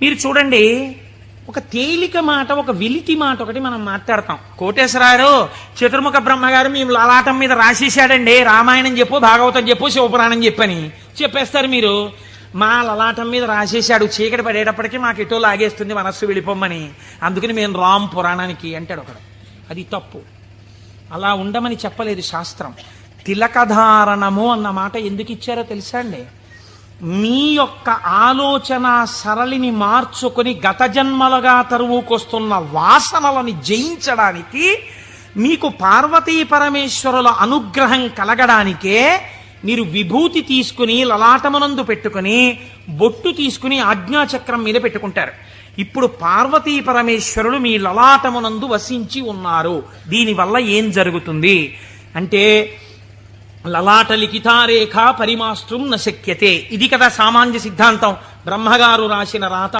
మీరు చూడండి, ఒక తేలిక మాట, ఒక విలిటి మాట ఒకటి మనం మాట్లాడతాం. కోటేశ్వరారు చతుర్ముఖ బ్రహ్మగారు మీ లలాటం మీద రాసేశాడండి, రామాయణం చెప్పు, భాగవతం చెప్పు, శివపురాణం చెప్పని చెప్పేస్తారు మీరు. మా లలాటం మీద రాసేశాడు, చీకటి పడేటప్పటికీ మాకు ఎటో లాగేస్తుంది మనస్సు వెళ్ళిపోమ్మని, అందుకని మేము రామ్ పురాణానికి అంటాడు ఒకడు. అది తప్పు. అలా ఉండమని చెప్పలేదు శాస్త్రం. తిలకధారణము అన్న మాట ఎందుకు ఇచ్చారో తెలుసా అండి? మీ యొక్క ఆలోచన సరళిని మార్చుకొని గత జన్మలుగా తరువుకొస్తున్న వాసనలని జయించడానికి, మీకు పార్వతీ పరమేశ్వరుల అనుగ్రహం కలగడానికే మీరు విభూతి తీసుకుని లలాటమునందు పెట్టుకుని బొట్టు తీసుకుని ఆజ్ఞాచక్రం మీద పెట్టుకుంటారు. ఇప్పుడు పార్వతీ పరమేశ్వరులు మీ లలాటమునందు వసించి ఉన్నారు. దీనివల్ల ఏం జరుగుతుంది అంటే, లలాట లిఖితారేఖ పరిమాస్త్రం న శక్యతే. ఇది కదా సామాన్య సిద్ధాంతం. బ్రహ్మగారు రాసిన రాత